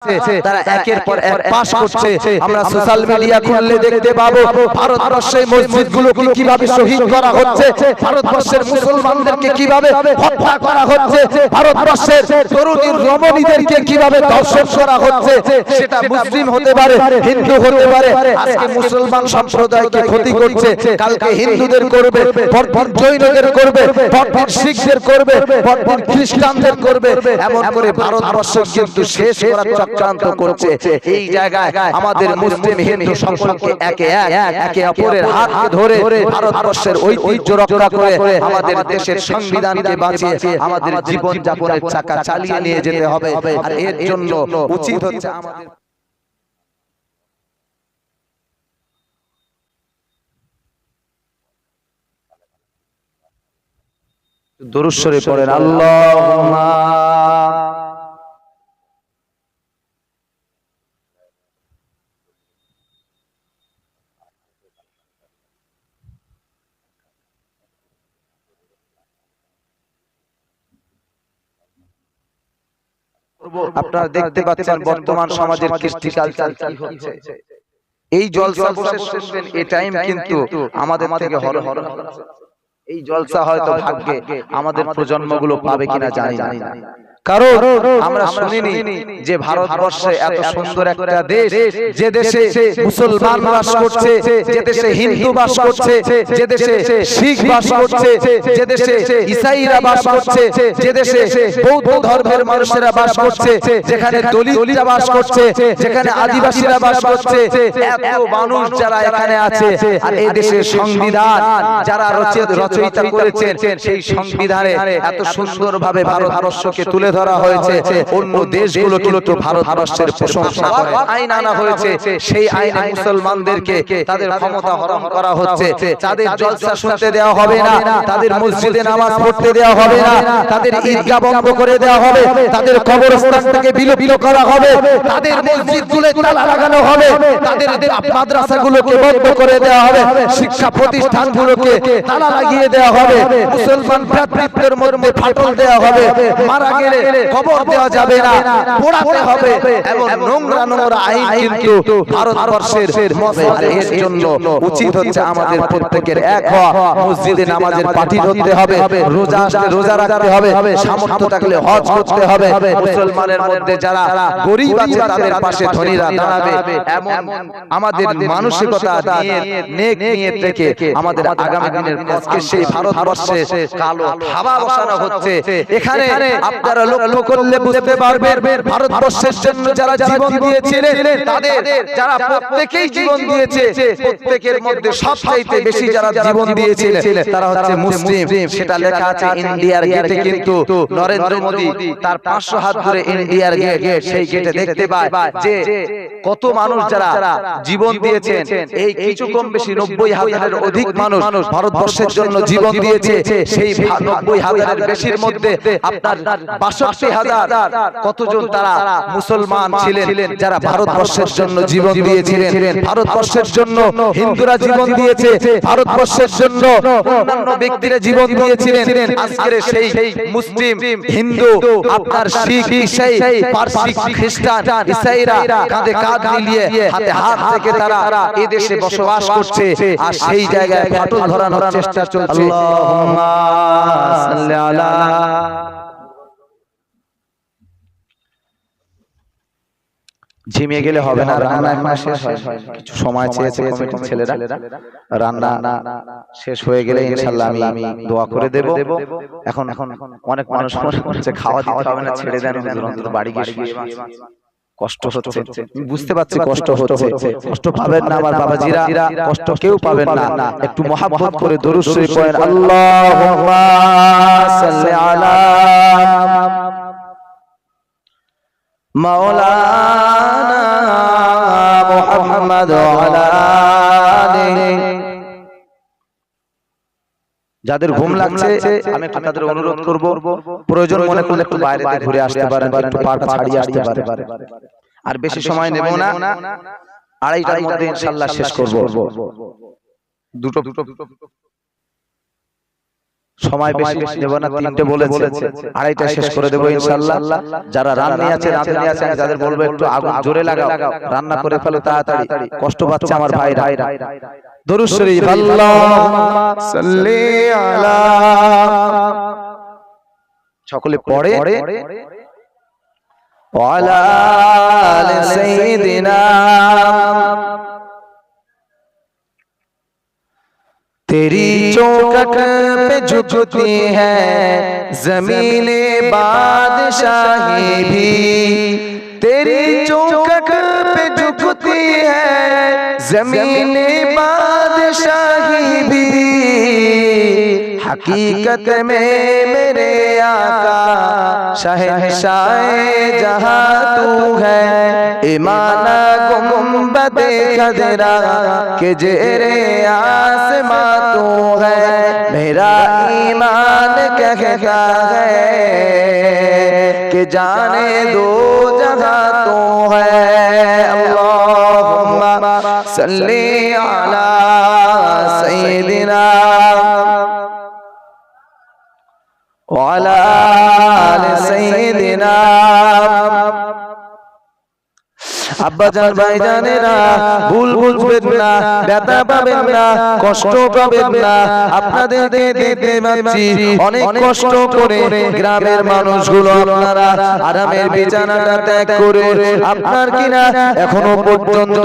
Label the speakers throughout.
Speaker 1: তারা একের পর এক পাস করছে। আমরা সোশ্যাল মিডিয়া খুললে দেখতে পাবো ভারতবর্ষের মসজিদগুলোকে কিভাবে শহীদ করা হচ্ছে, ভারতবর্ষের মুসলমানদেরকে কিভাবে হত্যা করা হচ্ছে, ভারতবর্ষের তরুণী রমণীদেরকে কিভাবে ধর্ষণ করা হচ্ছে। সেটা মুসলিম হতে পারে, হিন্দু হতে পারে। আজকে মুসলমান সম্প্রদায়কে ক্ষতি করছে, কালকে হিন্দুদের করবে, পরপর জৈনদের করবে, পরপর শিখদের করবে, পরপর খ্রিস্টানদের করবে। এমন করে ভারতবর্ষ কিন্তু শেষ করার চক্রান্ত করছে। এই জায়গায় আমাদের মুসলিম হিন্দু সকলকে একে অপরের হাত ধরে ভারতবর্ষের ঐতিহ্য রক্ষা করে আমাদের দেশের সংবিধানকে বাঁচিয়ে আমাদের জীবন যাপনের চাকা চালিয়ে নিয়ে যেতে হবে। আর এর জন্য উচিত হচ্ছে আমাদের দুরূদ শরীফ পড়েন। আল্লাহুম্মা আপনারা দেখতে পাচ্ছেন বর্তমান সমাজের কৃষ্টি কালচার কি হচ্ছে। এই জলসা বসে শুনবেন, এই টাইম কিন্তু আমাদের থেকে হরহর এই জলসা হয়তো ভাগ্যে আমাদের প্রজন্মগুলো পাবে কিনা জানি না। কারণ আমরা শুনিনি যে ভারতবর্ষে এত সুন্দর একটা দেশ, যে দেশে মুসলমান বাস করছে, যে দেশে হিন্দু বাস করছে, যে দেশে শিখ বাস করছে, যে দেশে ইসাইরা বাস করছে, যে দেশে বৌদ্ধ ধর্মের মানুষেরা বাস করছে, যেখানে দলিতরা বাস করছে, যেখানে আদিবাসীরা বাস করছে, এত মানুষ যারা এখানে আছে। আর এই দেশের সংবিধান যারা রচয়িতা করেছেন, সেই সংবিধানে এত সুন্দরভাবে ভারতবর্ষকে তুলে ধরা হয়েছে। অন্য দেশগুলো কিন্তু ভারতবর্ষের প্রশংসা করে। আইন আনা হয়েছে, সেই আইনে মুসলমানদেরকে তাদের ক্ষমতা হরণ করা হচ্ছে। তাদের জলসা শুনতে দেওয়া হবে না, তাদের মসজিদে নামাজ পড়তে দেওয়া হবে না, তাদের ঈদগাহ বন্ধ করে দেওয়া হবে, তাদের কবরস্থান থেকে বিলুপ্ত করা হবে, তাদের মসজিদগুলোতে তালা লাগানো হবে, তাদের মাদ্রাসাগুলোকে বন্ধ করে দেওয়া হবে, শিক্ষা প্রতিষ্ঠানগুলোকে তালা লাগিয়ে দেওয়া হবে, মুসলমান ভ্রাতৃত্বের মধ্যে ফাটল দেওয়া হবে, মারা গেলে কবর দেওয়া যাবে না, পোড়াতে হবে। এবং নোংরা নোংরা আইন কিন্তু ভারতবর্ষের এর জন্য উচিত হচ্ছে আমাদের প্রত্যেকের এক হওয়া, মসজিদে নামাজের পাঠী হতে হবে, রোজা রাখতে হবে, সামর্থ্য থাকলে হজ করতে হবে। মুসলমানের মধ্যে যারা গরিব আছে তাদের পাশে ধনীরা দাঁড়াবে, এমন আমাদের মানসিকতা নিয়ে নেক নিয়ত থেকে আমাদের আগামী দিনের আজকে সেই ভারতবর্ষে কালো থাবা বসানো হচ্ছে। এখানে আপনারা লক্ষ্য করলে বুঝতে পারবেন ভারতবর্ষের জন্য যারা জীবন দিয়েছিলেন, তাদের যারা প্রত্যেকেই জীবন দিয়েছে, প্রত্যেকের মধ্যে সবচাইতে বেশি যারা জীবন দিয়েছিলেন তারা হচ্ছে মুসলিম। সেটা লেখা আছে ইন্ডিয়ার গেটে, কিন্তু নরেন্দ্র মোদী তার 500 হাত ধরে ইন্ডিয়ার গেট, সেই গেটে দেখতে পায় যে কত মানুষ যারা জীবন দিয়েছেন। এই কিছু কম বেশি 90,000-এর অধিক মানুষ ভারতবর্ষের জন্য জীবন দিয়েছে। সেই 90,000-এর বেশির মধ্যে আপনার 62,000 কতজন তারা মুসলমান ছিলেন যারা ভারতবর্ষের জন্য জীবন দিয়েছিলেন। ভারতবর্ষের জন্য হিন্দুরা জীবন দিয়েছে, ভারতবর্ষের জন্য অন্যান্য ব্যক্তিরা জীবন দিয়েছিলেন। আজকের সেই মুসলিম, হিন্দু, আপনার শিখ, ইসাই, পারসি, খ্রিস্টান, ইসাইরা কাঁধে কাঁধ মিলিয়ে হাতে হাত থেকে তারা এই দেশে বসবাস করছে। আর সেই জায়গায় ফাটল ধরানোর চেষ্টা চলছে। আল্লাহুম্মা সাল্লি আলা। ঝিমিয়ে গেলে হবে না, রান্না এখন শেষ হয়, কিছু সময় চেয়েছে কমিটির ছেলেরা। রান্না শেষ হয়ে গেলে ইনশাআল্লাহ আমি দোয়া করে দেব। এখন অনেক মানুষ বলছে খাওয়া দিতে হবে না, ছেড়ে দেন হুজুর, অন্তত বাড়ি গিয়ে শুয়ে কষ্ট হচ্ছে। বুঝতে পারছি কষ্ট হচ্ছে, কষ্ট পাবেন না আমার বাবাজিরা, কষ্ট কেউ পাবেন না। একটু মহব্বত করে দরুদ শরীফ পড়েন। আল্লাহুম্মা সাল্লি আলা মাওলানা মুহাম্মদ ওয়া আলা আলিহি। যাদের ঘুম লাগছে আমি একটু তাদের অনুরোধ করব, প্রয়োজন মনে করলে একটু বাইরে ঘুরে আসতে পারেন, একটু পাটা ছাড়িয়ে আসতে পারেন। আর বেশি সময় নেব না, 2:30টার মধ্যে ইনশাআল্লাহ শেষ করব। দুটো সময় বেশি নেব না, তিনটে বলেছে, আড়াইটা শেষ করে দেবো ইনশাআল্লাহ। যারা রান্নি আছে যাদের বলবো একটু আগুন জোরে লাগাও, রান্না করে ফেলো তাড়াতাড়ি, কষ্ট পাচ্ছে আমার ভাইরা। দরুদ শরীফ আল্লাহুম্মা সাল্লি আলা, সকলে পড়ে ওয়ালা আলি সাইয়্যিদিনা। तेरी चौखट पे झुकती है ज़मीने बादशाही भी, तेरी चौखट पे झुकती है ज़मीने बादशाही भी। हकीकत में मेरे आका शहंशाए जहां तू है, इमाना गुंबदे खजरा के जेरे आसमां तू है। मेरा ईमान कहता है कि जाने दो जहां तू है। अल्लाहुम्मा सल्ली अला सय्यिदिना ওয়ালা আলি সাইয়্যিদিনা। আব্বাজান ভাইজানেরা ভুল বুঝবেন না, ব্যথা পাবেন না, কষ্ট পাবেন না। আপনাদেরকে দিতে পারছি অনেক কষ্ট করে গ্রামের মানুষগুলো আপনারা আরামের বিছানাটা ত্যাগ করে, আপনার কিনা এখনো পর্যন্ত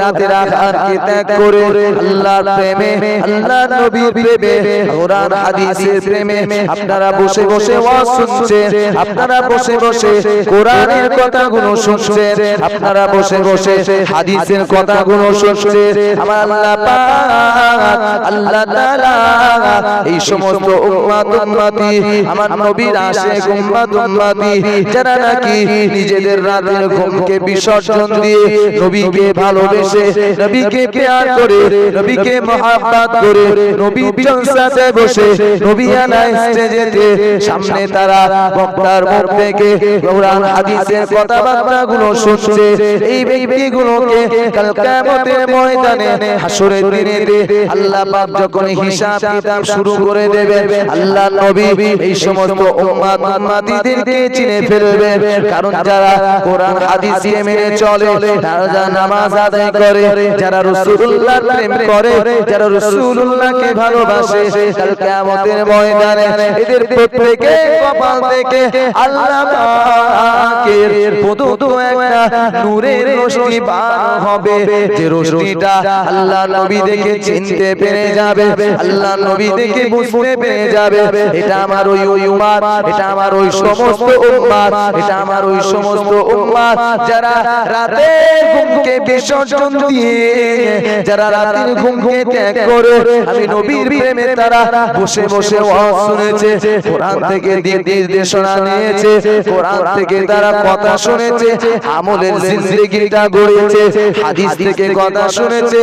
Speaker 1: রাতের আহারকে ত্যাগ করে আল্লাহর প্রেমে, আল্লাহর নবীর প্রেমে, কোরআন হাদিসের প্রেমে আপনারা বসে বসে ওয়াজ শুনছেন, আপনারা বসে বসে কোরআনের কথাগুলো শুনছেন, আপনারা বসে বসে হাদিসের কথাগুলো শুনছেন। আমার আল্লাহ পাক, আল্লাহ তাআলা এই সমস্ত উম্মত উম্মতি, আমার নবীর আশিক উম্মত উম্মতি যারা নাকি নিজেদের রাতের ঘুমকে বিসর্জন দিয়ে নবীকে ভালোবেসে, নবীকে প্যার করে, নবীকে মহব্বত করে, নবীর জলসাতে বসে, নবী আলাই স্টেজেতে সামনে তারা বক্তার মুখ থেকে কোরআন হাদিসের কথাবার্তাগুলো শুনছে। এই ব্যক্তিগুলোকে কাল কিয়ামতের ময়দানে হাসরের দিনে আল্লাহ পাক যখন হিসাব কিতাব শুরু করে দেবেন, আল্লাহর নবী এই সমস্ত উম্মত উম্মতিদেরকে চিনে ফেলবে। কারণ যারা কোরআন হাদিসকে মেনে চলে, যারা নামাজ আদায় করে, যারা রাসূলুল্লাহর প্রেম করে, যারা রাসূলুল্লাহকে ভালোবাসে, কাল কিয়ামতের ময়দানে এদের প্রত্যেকে কপাল থেকে আল্লাহ পাকের প্রদত্ত একটা নূরের রশ্মি বার হবে, যে রশ্মিটা আল্লাহ নবী দেখে চিনতে পেরে যাবে, আল্লাহ নবী দেখে বুঝতে পেরে যাবে এটা আমার ওই উম্মত, এটা আমার ওই সমস্ত উম্মত, এটা আমার ওই সমস্ত উম্মত যারা রাতের ঘুমকে বিসর্জন দিয়ে, যারা রাতের ঘুমকে ত্যাগ করে আমি নবীর প্রেমে তারা বসে বসে ওয়াজ শুনেছে, কোরআন থেকে দিক নির্দেশনা নিয়েছে, কোরআন থেকে তারা কথা শুনেছে, আমলের জিন্দেগিটা গড়েছে, হাদিস থেকে কথা শুনেছে,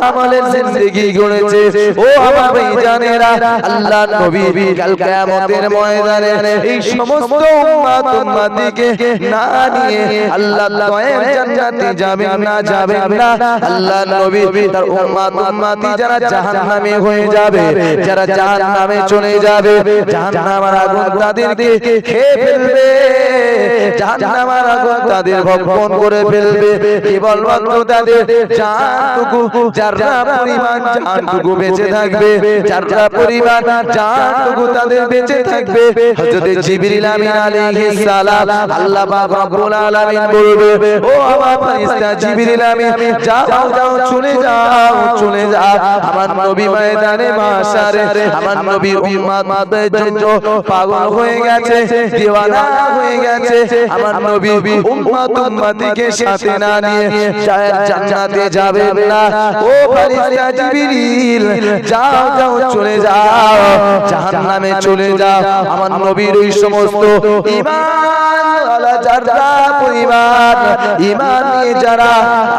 Speaker 1: আমলের জিন্দেগি গড়েছে। ও আমার ভাইজানেরা, আল্লাহর নবী কাল কিয়ামতের ময়দানে এই সমস্ত উম্মত উম্মতিকে না নিয়ে আল্লাহ দয়ার জান্নাতে যাবেন না, যাবেন না। আল্লাহর নবী তার উম্মত উম্মতি যারা জাহান্নামে হয়ে যাবে, যারা জাহান্নামে চলে যাবে, জাহান্নামের আগুন তাদেরকে খেয়ে ফেলবে, জাহান্নামের আগুন তাদের ভক্ষণ করে ফেলবে। কেবলমাত্র তাদের জানটুকু, যারা পরিমাণ জানটুকু বেঁচে থাকবে, যারা পরিমাণ জানটুকু তাদের বেঁচে থাকবে। হযরত জিবরিল আমিন আলাইহিস সালাম, আল্লাহ পাক রব্বুল আলামিন বলবে, ও আমার ফেরেশতা জিবরিল আমিন, যাও যাও, চলে যাও, চলে যাও। আমার নবী ময়দানে মাশারে আমার নবীর উম্মতদের জন্য পাগল হয়ে গেছে, দিওয়ানা হয়ে গেছে। আমার নবী উম্মত উম্মতিকে সাথে না নিয়ে জান্নাতে যাবেন না। ও ফেরেশতা জিবরিল, যাও যাও, চলে যাও, জাহান্নামে চলে যাও। আমার নবীর ওই সমস্ত ঈমানওয়ালা যারা পরিবার, ঈমান নিয়ে যারা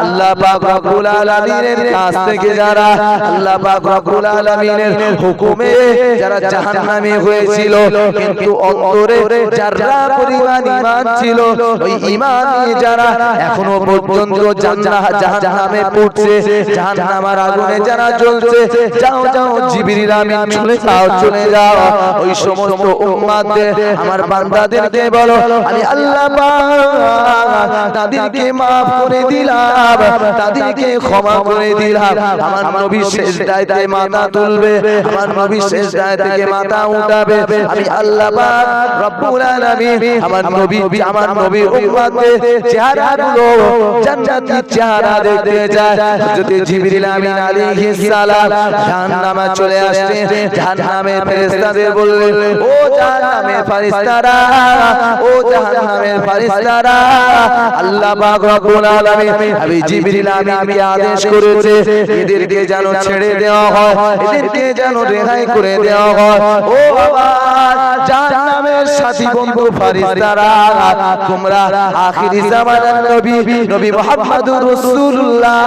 Speaker 1: আল্লাহ পাক রব্বুল আলামিনের কাছ থেকে, যারা আল্লাহ পাক রব্বুল আলামিনের হুকুমে যারা জাহান্নামে হয়েছিল, কিন্তু অন্তরে যারা পরিমাণ ঈমান ছিল, ওই ঈমান নিয়ে যারা এখনো পর্যন্ত জাহান্নামে পড়ছে, জাহান্নামের আগুনে যারা জ্বলছে, যাও যাও জিবরিল আমিন চলে যাও, চলে যাও ওই সমস্ত উম্মতদের আমার বান্দাদেরকে বলো আমি আল্লাহ পাক তাদেরকে maaf করে দিলাম, তাদেরকে ক্ষমা করে দিলাম। আমার নবী সিজদাতে মাথা তুলবে, আমার নবী সিজদা থেকে মাথা উঠাবে, আমি আল্লাহ পাক রব্বুল আলামিন আমার নবীর উম্মতদের চেহারাগুলো জান্নাতি চেহারা দেখতে যায়। হযরত জিবরিল আমিন আলাইহিস সালাম জাহান্নামে চলে আসছে, জাহান্নামের ফেরেশতাদের বললেন ও জাহান্নামের ফেরেশতারা, ও জাহান্নামের ফেরেশতারা, আল্লাহ পাক রব্বুল আলামিন আমি জিবরিল আমিনকে আদেশ করেছে এদেরকে যেন ছেড়ে দেওয়া হয়, এদেরকে যেন রেহাই করে দেওয়া হয়। ও বাবা জাহান্নামের সাথী বন্ধু ফেরেশতারা, তোমরা আখিরি জামানার নবী মুহাম্মদুর রাসূলুল্লাহ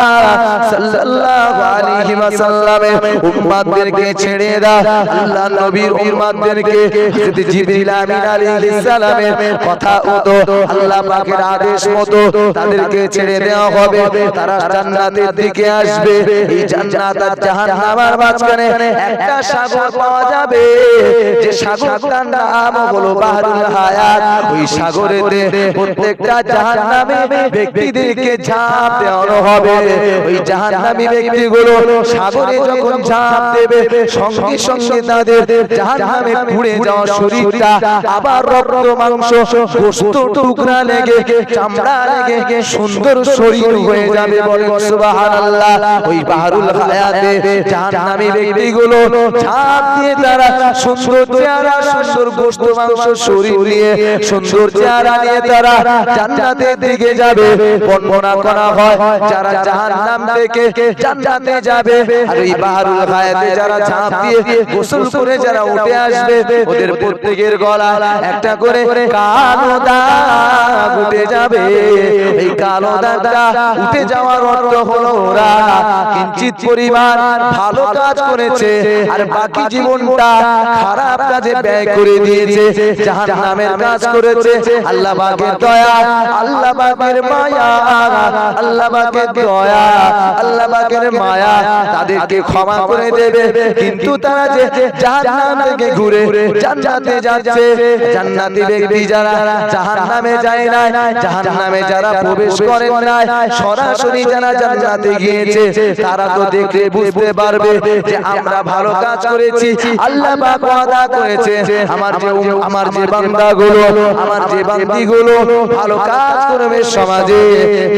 Speaker 1: সাল্লাল্লাহু আলাইহি ওয়াসাল্লামের উম্মতদেরকে ছেড়ে দাও। আল্লাহ নবীর উম্মতদেরকে হযরত জিবরিল আমিন আলাইহিস সালামের কথা মতো আল্লাহ পাকের আদেশ মতো তাদেরকে ছেড়ে দেওয়া হবে, তারা জান্নাতের দিকে আসবে। এই জান্নাত আর জাহান্নামের মাঝখানে একটা সাগর পাওয়া যাবে, যে সাগরটার নাম হলো বাহরুল হায়াত। ওই সাগরেতে প্রত্যেকটা জাহান্নামী ব্যক্তিদেরকে ঝাঁপ দেওয়া হবে। ওই জাহান্নামী ব্যক্তিগুলো সাগরে যখন ঝাঁপ দেবে, সঙ্গে সঙ্গে তাদের জাহান্নামে পুড়ে যাওয়া শরীরটা আবার রক্ত মাংস গোশত টুকরা লেগে চামড়া লেগে সুন্দর শরীর হয়ে যাবে। বলেন সুবহানাল্লাহ। ওই বাহরুল হায়াতে জাহান্নামী ব্যক্তিগুলো ঝাঁপ দিয়ে তারা সুন্দর চেহারা, সুন্দর গোশত মাংস শরীর নিয়ে, সুন্দর চেহারা নিয়ে তারা জান্নাতের দিকে যাবে। বর্ণনা করা হয় যারা জাহান্নাম থেকে জান্নাতে যাবে আর এই বাহরুল হায়াতে যারা ঝাঁপ দিয়ে গোসল করে যারা উঠে আসবে, ওদের প্রত্যেকের গলা একটা করে কালো দাগ উঠে যাবে। এই কালো দাগটা উঠে যাওয়ার অর্থ হলো ওরা কিঞ্চিত পরিমাণ ভালো কাজ করেছে আর বাকি জীবনটা খারাপ কাজে ব্যয় করে দিয়েছে, জাহান্নামের কাজ করেছে। আল্লাহ পাকের দয়া, আল্লাহ পাকের মায়া, আল্লাহ পাকের দয়া, আল্লাহ পাকের মায়া তাদেরকে ক্ষমা করে দেবে। কিন্তু তারা যে জাহান্নাম থেকে ঘুরে জান্নাতে যাচ্ছে, জান্নাতি ব্যক্তি যারা জাহান্নামে যায় না, জাহান্নামে যারা প্রবেশ করেন না, সরাসরি যারা জান্নাতে গিয়েছে, তারা তো দেখলে বুঝতে পারবে যে আমরা ভালো কাজ করেছি। আল্লাহ পাক ওয়াদা করেছে আমার যে বান্দাগুলো, আমার যে বান্দিগুলো ভালো কাজ করবে, সমাজে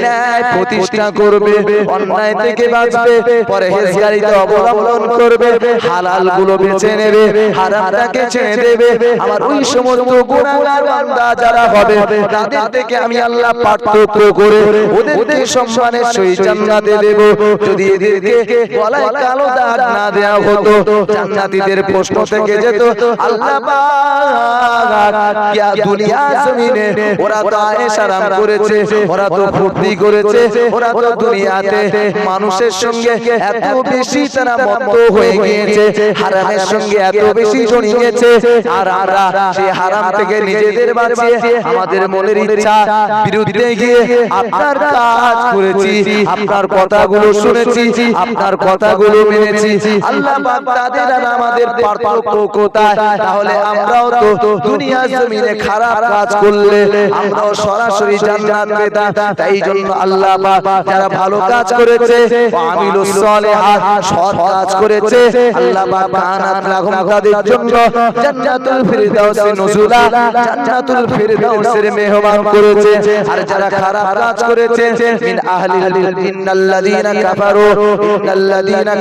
Speaker 1: ন্যায় প্রতিষ্ঠা করবে, অন্যায় থেকে বাঁচবে, পরহেজগারিতা অবলম্বন করবে, হালাল গুলো বেছে নেবে, হারামটাকে ছেড়ে দেবে, আমার ওই সমস্ত গুনাহগার বান্দা যারা হবে তাদের থেকে আমি আল্লাহ পার্থক্য করে ওদেরকে সম্মানের সহিত জান্নাতে দেব। যদি এদেরকে গলায় কালো দাগ না দেওয়া হতো, জান্নাতীদের প্রশ্ন থেকে যেত আল্লাহ পাক কি দুনিয়া জমিনে ওরা তো আয়েশ আরাম করেছে, ওরা তো ফুর্তি করেছে, ওরা তো দুনিয়াতে মানুষের সঙ্গে এত বেশি তারা মত্ত হয়ে গিয়েছে, হারামের সঙ্গে এত বেশি জড়িয়েছে, আর আমরা সেই হারাম থেকে নিজেদের বাঁচিয়ে আমাদের মনের ইচ্ছা বিরুদ্ধে গিয়ে আপনার কাজ করেছি, আপনার কথাগুলো শুনেছি, আপনার কথাগুলো মেনেছি। আল্লাহ পাক তাদের আর আমাদের পার্থক্য কোথায়? তাহলে আমরাও তো দুনিয়া জমিনে খারাপ কাজ করলে আমরাও সরাসরি জান্নাত পেতাম। তাই জন্য আল্লাহ পাক যারা ভালো কাজ করেছে, আমিলুস সালিহাত সৎ কাজ করেছে, আল্লাহ পাক কানাত লাহুম তাদের জন্য জান্নাতুল ফিরদাউসে নুজুলা, জান্নাতুল ফিরদাউসের মেহমান করেছে। আর যারা খারাপ কাজ করেছে, মিন আহলিল ইন্নাল্লাযীনা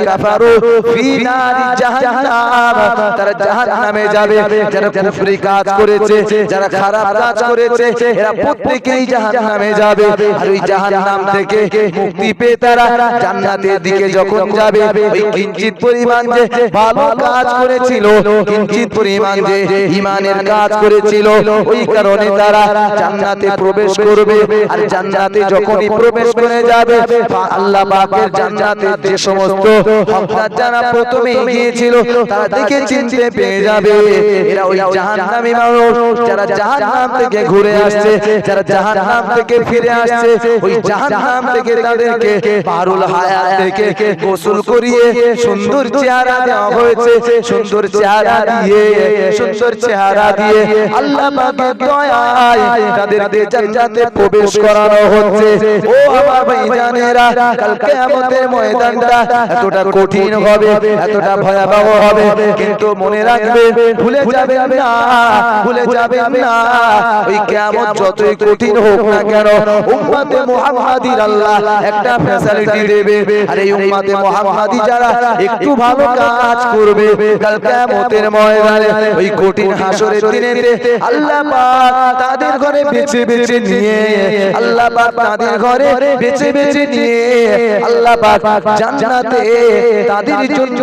Speaker 1: কাফারু ফি নারি জাহান্নাম, তারা জাহান্নামে যাবে। যারা কুফরি কাজ করেছে, যারা খারাপ কাজ করেছে, এরা প্রত্যেকই জাহান্নামে যাবে। আর ওই জাহান্নাম থেকে মুক্তি পেয়ে তারা জান্নাতের দিকে যখন যাবে, ওই কিঞ্চিত পরিমাণ যে ভালো কাজ করেছিল, কিঞ্চিত পরিমাণ যে ঈমানের কাজ করেছিল, ওই কারণে তারা জান্নাতে প্রবেশ করবে। আর জান্নাতে যখনই প্রবেশ করে যাবে, আল্লাহ পাকের জান্নাতের যে সমস্ত হকদার যারা প্রথমে গিয়েছিল, তারা দেখে চিনতে পেয়ে যাবে এরা ওই জাহান্নামী মানুষ, যারা জাহান্নাম থেকে ঘুরে আসছে, যারা জাহান্নাম থেকে ফিরে আসছে ওই জাহান্নাম থেকে তাদেরকে পারুল হায়াত থেকে গোসল করিয়ে সুন্দর চেহারা দেওয়া হয়েছে সুন্দর চেহারা দিয়ে আল্লাহ পাকের দয়ায় তাদেরকে জান্নাতে প্রবেশ করানো হচ্ছে ও আমার ভাইজানেরা কাল কিয়ামতের ময়দানটা এতটা কঠিন হবে এতটা ভয়াবহ হবে কিন্তু মনে রাখবেন ভুলে যাবেন না ওই কিয়ামত যতই কঠিন হোক না কেন উম্মতে মুহাম্মাদির আল্লাহ একটা ফ্যাসিলিটি দেবে আর এই উম্মতে মুহাম্মাদি যারা একটু ভালো কাজ করবে কাল কিয়ামতের ময়দানে ওই কঠিন হাসরের দিনে আল্লাহ পাক তাদের ঘরে বেছে বেছে নিয়ে আল্লাহ পাক তাদের ঘরে বেছে বেছে নিয়ে আল্লাহ পাক জান্নাতে তাদের জন্য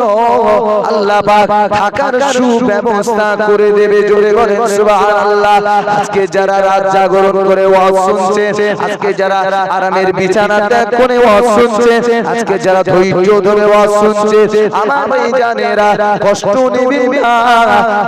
Speaker 1: আল্লাহ পাক থাকার সুব্যবস্থা করে দেবে জোরে বলেন সুবহানাল্লাহ আজকে যারা রাত জাগরণ করে ওয়াজ শুনছে আজকে যারা আরামের বিছানা ত্যাগ করে ওয়াজ শুনছে আজকে যারা ধৈর্য ধরে ওয়াজ শুনছে আমার ভাইজানেরা কষ্ট নেবেন না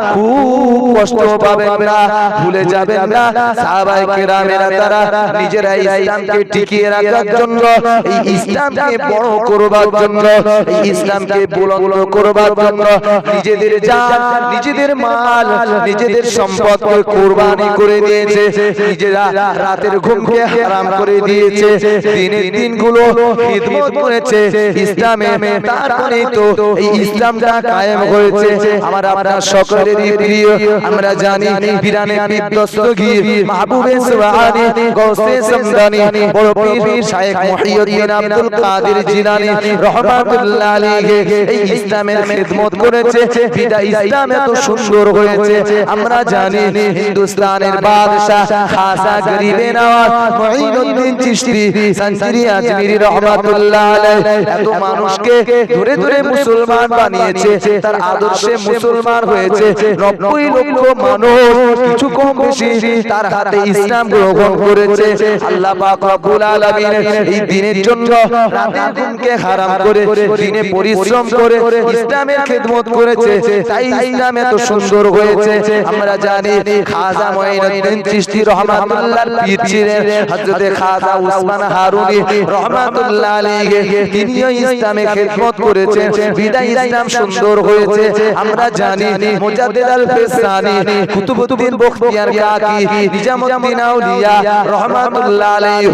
Speaker 1: খুব কষ্ট পাবেন না ভুলে যাবেন না সাহাবায়ে কেরামেরা তারা নিজেরা ইসলামকে টিকিয়ে রাখার জন্য এই ইসলামকে বড় করবার জন্য এই ইসলামকে বুলন্দ করবার জন্য নিজেদের জান নিজেদের মাল নিজেদের সম্পদকে কুরবানি করে দিয়েছে নিজেরা রাতের ঘুমকে হারাম করে দিয়েছে দিনের দিনগুলো খিদমত করেছে ইসলামে তারপরেই তো এই ইসলামটা কায়েম হয়েছে আমার আপনার সকলেরই প্রিয় আমরা জানি পিরানে বিদ্যস্তগীর মাহবুবে সুবহানী গৌসে সমদানি বড় পীর শায়েখ মুহিউদ্দিন আব্দুল কাদের জিলানী রাহমাতুল্লাহ আলাইহি এই ইসলামের খিদমত করেছে বিদা ইসলাম এত সুন্দর হয়েছে আমরা জানি হিন্দুস্তানের বাদশা খাসা গরিবে নওয়াজ মুঈনুদ্দিন চিশতি সঞ্চরি আজমিরি রাহমাতুল্লাহ আলাইহি এত মানুষকে ধরে ধরে মুসলমান বানিয়েছে তার আদর্শে মুসলমান হয়েছে 90 লক্ষ মানুষ কিছু কম বেশি তার হাতে ইসলাম গ্রহণ করেছে আল্লাহ পাক রব্বুল আলামিন এই দিনের জন্য রাতের ঘুমকে হারাম করে দিনে পরিশ্রম করে ইসলামের খিদমত করেছে তাই ইসলাম এত সুন্দর হয়েছে আমরা জানি খাজা মুঈনুদ্দিন চিশতি রাহমাতুল্লাহ পীর ছিলেন হযরতে খাজা উসমান হারুনি রাহমাতুল্লাহ আলাইহি তিনিও ইসলামে খিদমত করেছেন বিদায় ইসলাম সুন্দর হয়েছে আমরা জানি মুজাদ্দিদ আল ফিসানি কুতুবউদ্দিন বখতিয়ার কাকি নিজামউদ্দিন আউলিয়া রাহমাতুল্লাহ আলাইহি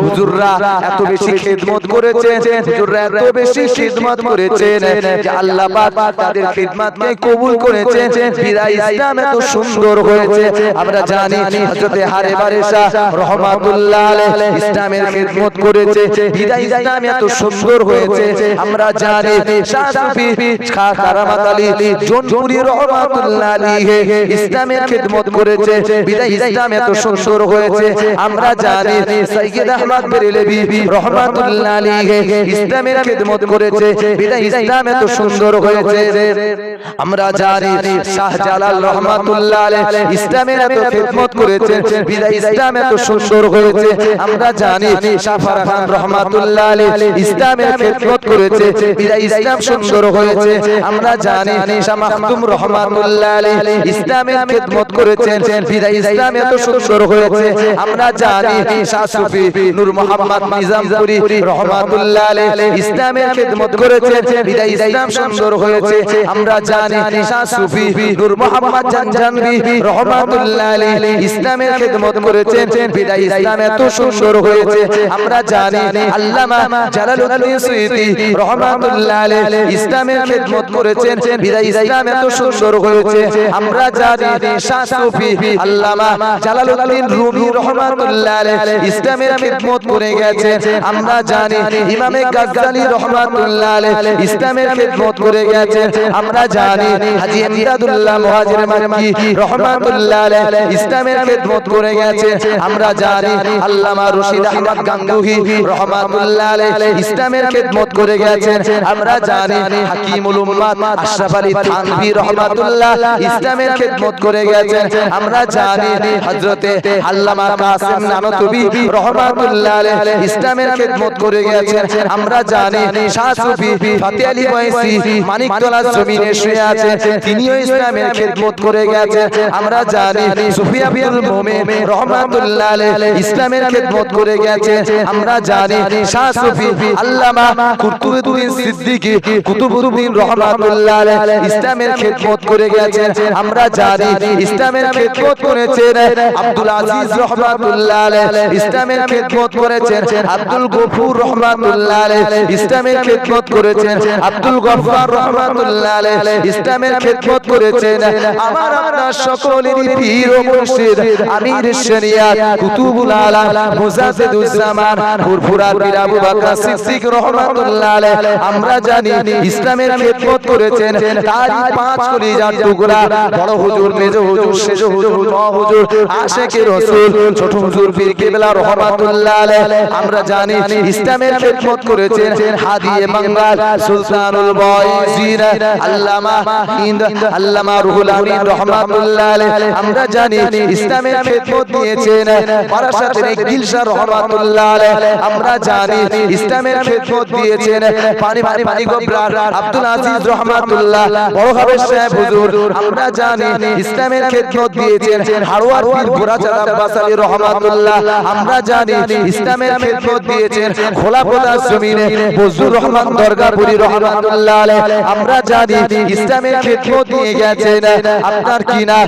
Speaker 1: হুজুররা এত বেশি খিদমত করেছেন হুজুররা এত বেশি খিদমত করেছেন যে আল্লাহ পাক তাদের খিদমতকে কবুল করেছেন বিদায় ইসলাম এত সুন্দর হয়েছে আমরা জানি হযরতে হারে বারেশা রাহমাতুল্লাহ আলাইহি ইসলামের খিদমত করেছে বিদায় ইসলাম এত সুন্দর হয়েছে আমরা জানি শাহ সুফি শাহ কারামাত আলী জোনপুরি রাহমাতুল্লাহ আলাইহি ইসলামের খিদমত করেছে বিদায় ইসলাম এত সুন্দর হয়েছে আমরা জানি সাইয়্যিদ আহমদ বেরেলভী রাহমাতুল্লাহ আলাইহি ইসলামের খিদমত করেছে বিদায় ইসলাম এত সুন্দর হয়েছে আমরা জানি শাহজালাল রাহমাতুল্লাহ আলাইহি ইসলামের এত খিদমত করেছে বিদায় ইসলাম এত সুন্দর হয়েছে আমরা জানি শাহ ফারহান রাহমাতুল্লাহ আলাইহি ইসলামের খিদমত করেছে বিদায় ইসলাম সুন্দর হয়েছে আমরা জানি শাহ মাখদুম রাহমাতুল্লাহ আলাইহি ইসলামের খিদমত করেছেন বিদায় ইসলাম এত সুন্দর হয়েছে আমরা জানি শাহ সুফি নূর মোহাম্মদ নিজামপুরি রাহমাতুল্লাহ আলাইহি ইসলামের খিদমত করেছেন বিদায় ইসলাম সুন্দর হয়েছে আমরা জানি শাহ সুফি নূর মোহাম্মদ জানজানবি রাহমাতুল্লাহ আলাইহি ইসলামের খিদমত করেছেন বিদায় ইসলাম এত সুন্দর হয়েছে আমরা জানি আল্লামা জালালউদ্দিন সুয়ুতি রাহমাতুল্লাহ আলাইহি ইসলামের খিদমত করেছেন বিদায় ইসলাম এত সুন্দর হয়েছে আমরা জানি শাহ সুফি আল্লামা জালালউদ্দিন রুমি রাহমাতুল্লাহ আলাইহি ইসলামের খিদমত করে গেছে আমরা জানি ইমামে গাজ্জালি রাহমাতুল্লাহ আলাইহি ইসলামের খিদমত করে গেছে আমরা জানি হাজী ইমদাদুল্লাহ মুহাজির মাক্কি রাহমাতুল্লাহ আলাইহি ইসলামের খিদমত করে গেছে আমরা জানি আল্লামা রশিদ আহমদ গাঙ্গুহি রাহমাতুল্লাহ আলাইহি ইসলামের খিদমত করে গেছে আমরা জানি হাকিমুল উম্মাত আশরাফ আলী থানভী রাহমাতুল্লাহ ইসলামের খিদমত করে গেছে আমরা জানি হযরতে আল্লামা কাসেম নানতুবি রাহমাতুল্লাহ আলাইহি ইসলামের খিদমত করে গেছে আমরা জানি শাহ সুফি ফাতে আলী ওয়াইসি মানিকতলা জমিনে শুয়ে আছে তিনিও ইসলামের খিদমত করে গেছে আমরা জানি সুফি আব্দুল মুমিন রাহমাতুল্লাহ আলাইহি ইসলামের খেদমত করে গেছে। আমরা জানি শাহ সুফি আল্লামা কুতুবউদ্দিন সিদ্দিকী কুতুবউদ্দিন রহমাতুল্লাহ আলাইহি ইসলামের খেদমত করে গেছেন। আমরা জানি ইসলামের খেদমত করেছেন আব্দুল আজিজ রহমাতুল্লাহ আলাইহি ইসলামের খেদমত করেছেন আব্দুল গফুর রহমাতুল্লাহ আলাইহি ইসলামের খেদমত করেছেন আব্দুল গফফার রহমাতুল্লাহ আলাইহি ইসলামের খেদমত করেছেন আমার আপনার সকলেরই পীর ও মুর্শিদ আমির শরিয়াত কুতুবুল আলাম মুজাদ্দিদুজ জামান ফুরফুরা পীর আবু বকর সিদ্দিক রহমাতুল্লাহ আলাইহি আমরা জানি ইসলামের খেদমত করেছেন তারই পাঁচ কলিজার টুকরা বড় হুজুর মেজ হুজুর শেষ হুজুর হুজুর আশিকে রাসূল ছোট হুজুর পীর কিবলা রহমাতুল্লাহ আলাইহি আমরা জানি ইসলামের খেদমত করেছেন হাদিয়ে বাংলার সুলতানুল বয়জির আল্লামা হিন্দ আল্লামা রুহুল আমিন রহমাতুল্লাহ আলাইহি আমরা জানি ইসলামের খেদমত দিয়েছেন ফরাসাতের দিলশা রহমাতুল্লাহ আলাইহি আমরা জানি ইসলামের খেদমত দিয়েছেন পানি গোবরার আব্দুল আজিজ রহমাতুল্লাহ বড় হাফেজ সাহেব হুজুর আমরা জানি ইসলামের খেদমত দিয়েছেন হারওয়ার পীর গোরাচাঁদ আব্বাসী রহমাতুল্লাহ আমরা জানি ইসলামের খেদমত দিয়েছেন খোলাফাদার জমিনে বজলুর রহমান দরগাপুরি রহমাতুল্লাহ আলাইহি আমরা জানি ইসলামের খেদমত দিয়ে গেছেন আপনার কি না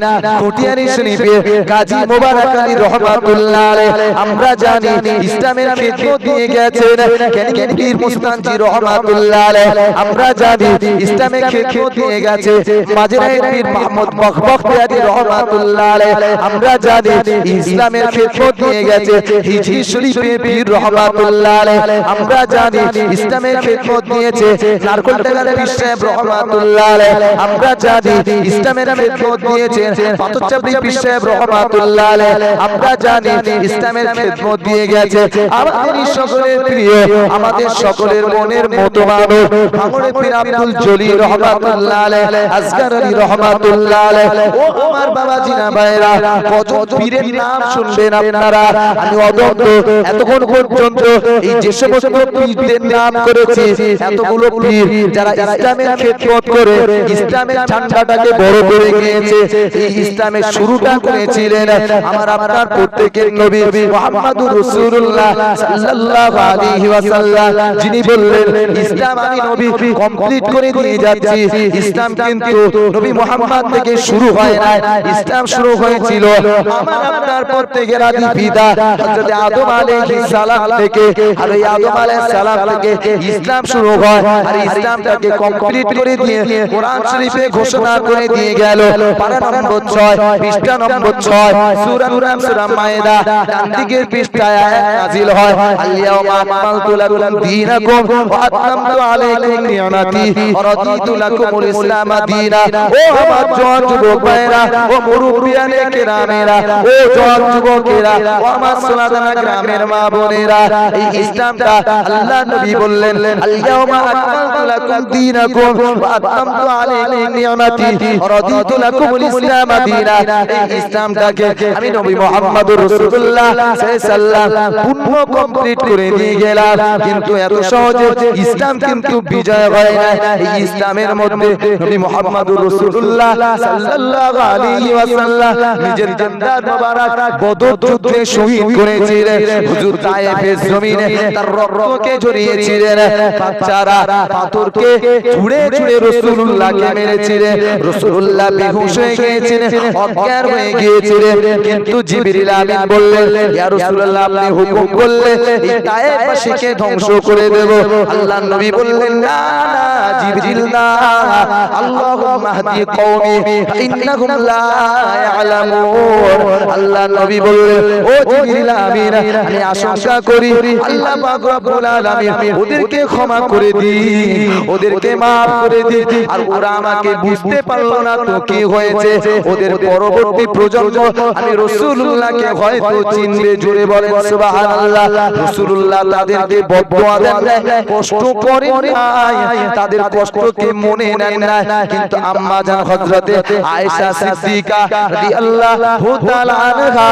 Speaker 1: কোটিয়ানি শরীফে গাজী মোবারক আলী রহমাতুল্লাহ আলাইহি আমরা জানি ইসলামের খেদমত দিয়ে গেছেন কেন পীর মুস্তানজি রহমাতুল্লাহ আলাইহি আমরা জানি ইসলামের খেদমত দিয়ে গেছে মাঝরাই পীর মুহাম্মদ বখতিয়ারি রহমাতুল্লাহ আলাইহি আমরা জানি ইসলামের খেদমত দিয়ে গেছে হিজরি শরীফে পীর রহমাতুল্লাহ আলাইহি আমরা জানি ইসলামের খেদমত দিয়েছে নারকলডাঙ্গার পীর সাহেব রহমাতুল্লাহ আলাইহি আমরা জানি ইসলামের খেদমত দিয়েছে পাথরচাপড়ি পীর সাহেব রহমাতুল্লাহ আলাইহি আমরা জানি ইসলামের খেদমত দিয়ে গেছে আমাদের সকলের প্রিয় আমাদের সকলের মনের মতো মানুষ ভাঙড়ে পীর আব্দুল জলিল রহমাতুল্লাহ আলাইহি আসগার আলী রহমাতুল্লাহ আলাইহি ও আমার বাবাজি না ভাইরা কত পীরের নাম শুনবেন আপনারা আমি অদন্ত এতক্ষণ পর্যন্ত এই যে সমস্ত পীরদের নাম করেছি এতগুলো পীর যারা ইসলামের খেদমত করে ইসলামের ঝান্ডাটাকে বড় করে গিয়েছে এই ইসলামের শুরুটা করেছিলেন আমার আপনার প্রত্যেকের নবী মুহাম্মদুর রাসূলুল্লাহ সাল্লাল্লাহু আলাইহি ওয়াসাল্লাম যিনি বললেন ইসলাম আমি নবী কমপ্লিট করে দিয়ে যাচ্ছি ইসলাম কিন্তু নবী মুহাম্মদ থেকে শুরু হয় না ইসলাম শুরু হয়েছিল আমার আপনার প্রত্যেকের আদি পিতা হযরত আদম আলাইহিস সালাম থেকে আর এই আদম আলাইহিস সালাম থেকে ইসলাম শুরু হয় আর ইসলামটাকে কমপ্লিট করে দিয়ে কোরআন শরীফে ঘোষণা করে দিয়ে গেল পারা নম্বর 6 পৃষ্ঠা নম্বর 6 সূরা মায়েদা ডান দিকের পৃষ্ঠায় আয়াত নাযিল হয় আল-ইয়াওমা আকমালতু লাকুম দীনাকুম ওয়া আতমামতু আলাইকুম নি'মাতি ওয়া রাদিতু লাকুমুল ইসলাম দীনা ও আমার জওয়ান যুবক ভাইরা ও মুরব্বিয়ানে কেরামেরা ও জওয়ান যুবকেরা ও আমার সোনাদানা গ্রামের মা বোনেরা এই ইসলামটা আল্লাহ নবী বললেন আল-ইয়াওমা আকমালতু লাকুম দীনাকুম ওয়া আতমামতু আলাইকুম নি'মাতি ওয়া রাদিতু লাকুমুল ইসলাম দীনা এই ইসলামটাকে আমি নবী মুহাম্মদুর রাসূলুল্লাহ সাল্লাল্লাহু আলাইহি ওয়াসাল্লাম পূর্ণ কমপ্লিট করে দিয়ে গেলাম কিন্তু এত সহজে ইসলাম কিন্তু বিজয় হয় না এই ইসলামের মধ্যে নবী মুহাম্মদুর রাসূলুল্লাহ সাল্লাল্লাহু আলাইহি ওয়াসাল্লাম নিজের জান্নাত মোবারক বদর যুদ্ধে শহীদ করেছিলেন হুজুর তায়েফের জমিনে তার রক্তকে ঝরিয়েছিলেন বাচ্চারা পাথরকে ছুঁড়ে ছুঁড়ে রাসূলুল্লাহকে মেরেছিলেন রাসূলুল্লাহ বেহুশ হয়ে গিয়েছিলেন অজ্ঞান হয়ে গিয়েছিলেন কিন্তু জিবরিল আমিন বললেন ইয়া রাসূলুল্লাহ আপনি হুকুম করলে এই তায়েফবাসীকে ধ্বংস করে দেব আল্লাহর নবী বললেন না না জিবরিল না আল্লাহুম্মা হাদি কওমি ইন্নাহুম লা ইয়ালামুন আল্লাহর নবী বললেন ও জিবরিল আমিন আমি আশঙ্কা করি আল্লাহ পাক রব্বুল আলামিন ওদেরকে ক্ষমা করে দিন ওদেরকে maaf করে দিন আর ওরা আমাকে বুঝতে পারলো না তো কি হয়েছে ওদের পরবর্তী প্রজন্ম আমি রাসূলুল্লাহকে হয়তো চিনবে জোরে বলেন সুবহানাল্লাহ রাসূলুল্লাহ তাদেরকে বদদুয়া দেন কষ্ট করেন নাই তাদের কষ্টকে মনে নেন না কিন্তু আম্মা জান হযরতে আয়েশা সিদ্দিকা রাদিয়াল্লাহু তাআলা আনহা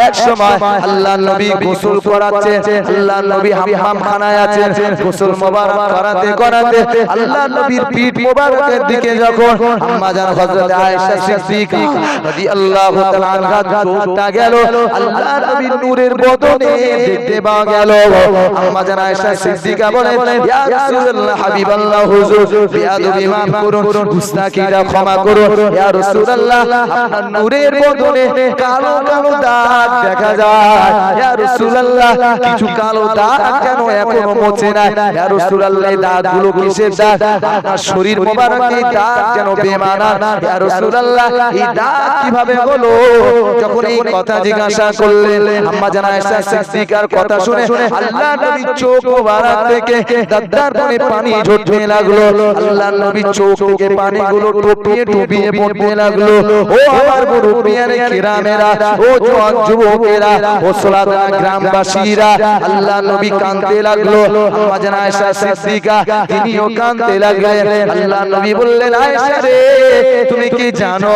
Speaker 1: এক সময় আল্লাহর নবী গোসল করাচ্ছেন আল্লাহর নবী হাম্মাম খানায় আছেন গোসল মোবারক করাতে করাতে আল্লাহর নবীর পিঠ মোবারকের দিকে যখন আম্মা জান হযরতে আয়েশা সিদ্দিকা রাদিয়াল্লাহু তাআলা আনহা চোখটা গেল আল্লাহর নবীর নূরের বদনে দেখতে পাওয়া গেল। আম্মা জান আয়েশা সিদ্দিকা বলেন, ইয়া রাসূলুল্লাহ হাবিবাল্লাহ হুজুর, বেয়াদবি মাফ করুন, গুস্তাখিটা ক্ষমা করুন। ইয়া রাসূলুল্লাহ, আপনার নূরের বদনে কালো কালো দাগ দেখা যায়। ইয়া রাসূলুল্লাহ, কিছু কালো দাগ কেন এখনো মুছে না? ইয়া রাসূলুল্লাহ, দাগগুলো কিসের দাগ? আপনার শরীর মোবারকের দাগ যেন বেমানা। ইয়া রাসূলুল্লাহ, এই দাগ কিভাবে হলো? যখন এই কথা জিজ্ঞাসা করলেন, আম্মা জান আয়েশা সিদ্দিকার কথা শুনে আল্লাহর নবীর চোখ মোবারক থেকে দাদ্দার করে পানি ঝরতে লাগলো। আল্লাহর নবীর চোখ থেকে পানিগুলো টপিয়ে টপিয়ে পড়তে লাগলো। ও আমার মুরব্বিয়ানে কিরামেরা, ও জওয়ান যুবকেরা, ও সালাদা গ্রামবাসীরা, আল্লাহর নবী কাঁদতে লাগলো। আম্মা জান আয়েশা সিদ্দিকা তিনিও কাঁদতে লাগলেন। আল্লাহর নবী বললেন, আয়েশা রে, তুমি কি জানো,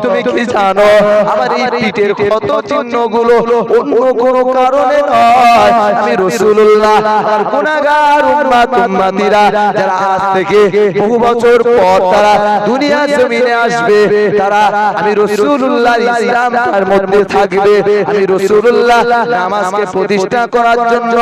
Speaker 1: তুমি কি জানো আমার এই পিঠের ক্ষত চিহ্নগুলো অন্য কোনো কারণে নয়। আমি রাসূলুল্লাহ, আমার গুনাহগার উম্মতিরা যারা আজ থেকে বহু বছর পর তারা দুনিয়া জমিনে আসবে, তারা আমি রাসূলুল্লাহর ইসলামের মধ্যে থাকবে। আমি রাসূলুল্লাহ নামাজকে প্রতিষ্ঠা করার জন্য,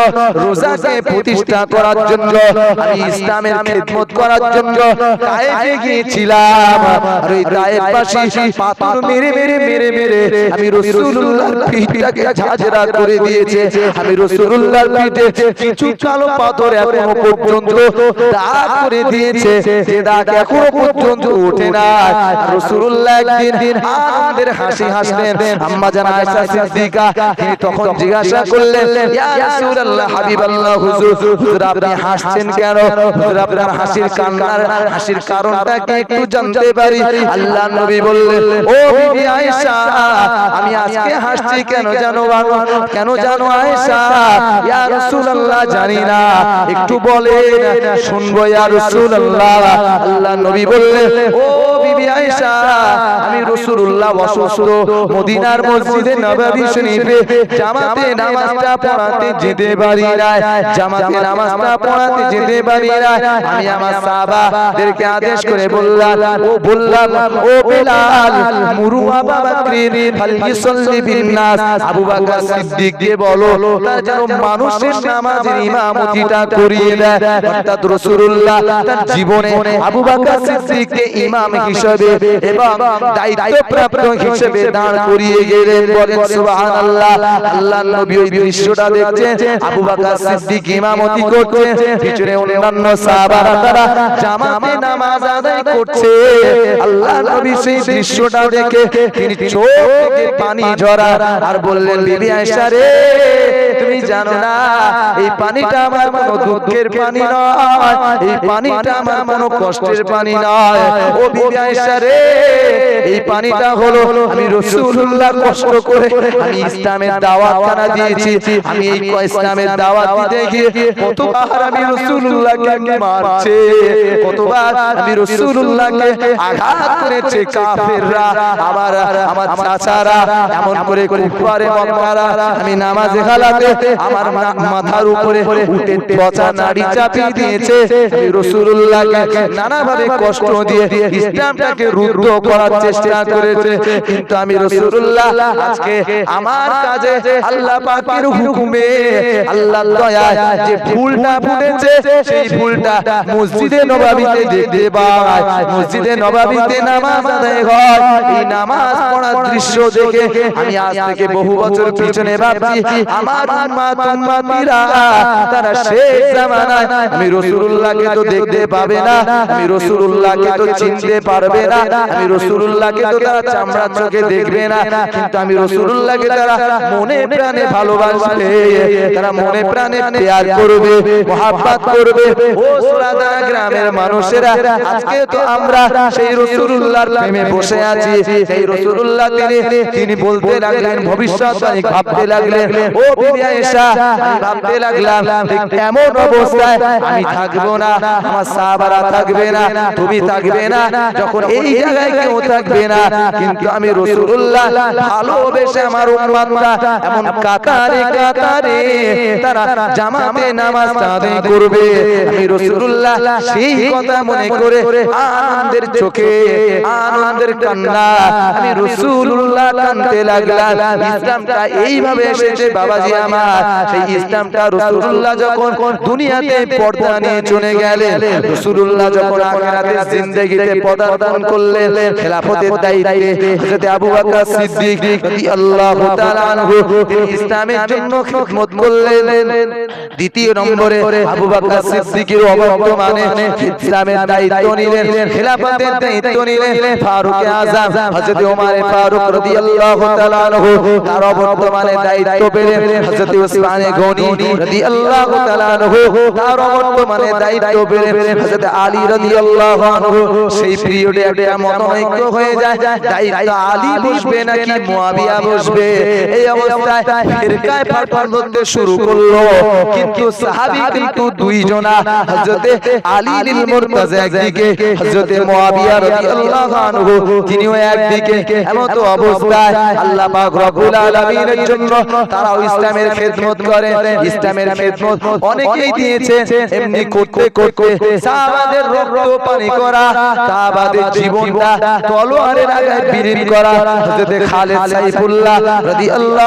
Speaker 1: রোজাকে প্রতিষ্ঠা করার জন্য, আমি ইসলামের খিদমত করার জন্য তায়েফে গিয়েছিলাম। আর ওই তায়েফবাসী পাথর মেরে মেরে মেরে মেরে আমি রাসূলুল্লাহর পিঠটাকে ঝাঁঝরা করে দিয়েছে। আমি রাসূলুল্লাহর পিঠে কিছু কালো পাথর এখনো পর্যন্ত দাগ করে দিয়েছে, যে দাগ এখনো পর্যন্ত ওঠে না। রাসূলুল্লাহ একদিন আমাদের হাসি হাসলেন। আম্মা জান আয়েশা সিদ্দিকা তিনি তখন জিজ্ঞাসা করলেন, ইয়া রাসূলুল্লাহ হাবিবাল্লাহ হুজুর, হুজুর আপনি হাসছেন কেন? হুজুর আপনার হাসির কারণটা কি একটু জানতে পারি? আল্লাহর নবী বললেন, ও বিবি আয়েশা, আমি আজকে হাসছি কেন জানো? কেন জানো আয়েশা? ইয়া রাসূলুল্লাহ, জানি না, একটু বলেন, শুনবো ইয়া রাসূলুল্লাহ। আল্লাহর নবী বললেন, ও বিবি আয়েশা, আমি রাসূলুল্লাহ অসুস্থ, মদিনার মসজিদে নববী শরীফে জামাতে নামাজটা পড়াতে যেতে পারি না, জামাতে নামাজটা পড়াতে যেতে পারি না। আমি আমার সাহাবাদেরকে আদেশ করে বললাম, ও বিলাল, মুরু আবু বকর ফালইসাল্লি বিন নাস, আবু বকর সিদ্দিককে বলো তার যেন মানুষের নামাজের ইমামতিটা করিয়ে দেয়। অর্থাৎ রাসূলুল্লাহ তার জীবনে আবু বকর সিদ্দিককে ইমাম হিসেবে এবং দায়িত্বপ্রাপ্ত হিসেবে দাঁড় করিয়ে গেলেন। বলেন সুবহানাল্লাহ। আল্লাহর নবী ওই দৃশ্যটা দেখছেন, আবু বকর সিদ্দিক ইমামতি করছেন, পিছনে অন্যান্য সাহাবারা তারা জামাতে নামাজ আদায় করছে। আল্লাহর নবী সেই দৃশ্যটা দেখে তিনি চোখ থেকে পানি ঝরা আর বললেন, বিবি আয়েশা রে, তুমি জানো না এই পানিটা আমার কোনো দুঃখের পানি নয়, এই পানিটা আমার কোনো কষ্টের পানি নয়। ও বিবি আয়েশা রে, এই পানিটা হলো আমি রাসূলুল্লাহ কষ্ট করে আমি ইসলামের দাওয়াতখানা দিয়েছি। আমি এই ইসলামের দাওয়াত দিতে গিয়ে কতবার আমি রাসূলুল্লাহকে মারছে, কতবার আমি রাসূলুল্লাহকে আঘাত করেছে কাফেররা, আমার চাচারা, এমন করে কুফারে মক্কারা। আমি নামাজে হালাতে আমার মাথার উপরে উটের ত্বচা নাড়ি চাপিয়ে দিয়েছে। আমি রাসূলুল্লাহকে নানাভাবে কষ্ট দিয়ে ইসলামটাকে রুদ্ধ করার চেষ্টা করেছে, কিন্তু আমি রাসূলুল্লাহ আজকে আমার কাজে আল্লাহ পাকের হুকুমে, আল্লাহর দয়ায় যে ফুলটা ফুটেছে, সেই ফুলটা মসজিদে নববীতে দেখতে পাই। মসজিদে নববীতে নামাজ আদায় হয়। এই নামাজ পড়ার দৃশ্য দেখে আমি আজ থেকে বহু বছর পিছনে ভাবছি, আমার উম্মতিরা তারা শেষ জামানায় আমি রাসূলুল্লাহকে তো দেখতে পাবে না, আমি রাসূলুল্লাহকে তো চিনতে পারবে না, আমি রাসূলুল্লাহকে তো তারা চামড়া চোখে দেখবে না, কিন্তু আমি রাসূলুল্লাহকে তারা মনে প্রাণে ভালোবাসবে, তারা মনে প্রাণে প্যার করবে, মহব্বত করবে। ও সুরাদা গ্রামের মানুষেরা, আজকে তো আমরা সেই রাসূলুল্লাহর প্রেমে বসে আছি। সেই রাসূলুল্লাহ তিনি বলতে লাগলেন, ভবিষ্যৎবাণী ভাবতে লাগলেন, ও বিবি আয়েশা আয়েশা আমি ভাবতে লাগলাম এমন অবস্থায় আমি থাকবো না, আমার সাহাবারা থাকবে না, তুমি থাকবে না, যখন এই জায়গায় কেউ থাকবে না, কিন্তু আমি রাসূলুল্লাহ ভালোবেসে আমার উম্মতরা এমন কাতারে কাতারে তারা জামাতে নামাজ আদায় করবে, আমি রাসূলুল্লাহ সেই কথা মনে করে আনন্দের চোখে আনন্দের কান্না আমি রাসূলুল্লাহ কাঁদতে লাগলাম। ইসলামটা এইভাবে এসেছে বাবাজি আমার, সেই ইসলামটা রাসূলুল্লাহ যখন দুনিয়াতে পর্দা নিয়ে চলে গেলেন, রাসূলুল্লাহ যখন আখিরাতের জিন্দেগিতে পদার্পণ করলেন, খেলাফতের দায়িত্বে হযরত আবু বকর সিদ্দিক রাদিয়াল্লাহু তাআলা আনহু তিনি ইসলামের জন্য খিদমত করলেন। দ্বিতীয় নম্বরে আবু বকর সিদ্দিকের অবর্তমানে ইসলামের দায়িত্ব নিলেন, খেলাফতের দায়িত্ব নিলেন ফারুক আযম হযরত ওমর ফারুক রাদিয়াল্লাহু তাআলা আনহু, তার অবর্তমানে দায়িত্ব পেলেন হযরত উসমান গনি রাদিয়াল্লাহু তাআলা আনহু, তার অবর্তমানে দায়িত্ব পেলেন হযরত আলী রাদিয়াল্লাহু আনহু। সেই পিরিয়ডে একটা মনোনৈক্য হয়ে যায়, দায়িত্ব আলী বসবে নাকি মুয়াবিয়া বসবে, এই অবস্থায় ফিরকায় ফাটল ধরতে শুরু করলো। কিন্তু সাহাবী কিন্তু দুইজনা, হযরত আলী ইল মুরতাজা একদিকে, হযরত মুয়াবিয়া রাদিয়াল্লাহু আনহু তিনিও একদিকে। এমন তো অবস্থায় আল্লাহ পাক রব্বুল আলামিনের জন্য তারাও ইসলামের খেদমত করে, ইসলামের খেদমত অনেকেই দিয়েছে। এমনি করতে করতে সাহাবাদের রক্ত পানি করা, সাহাবাদের জীবনটা তলোয়ারের আগায় বিলীন করা হযরত খালিদ সাইফুল্লাহ রাদিয়াল্লাহু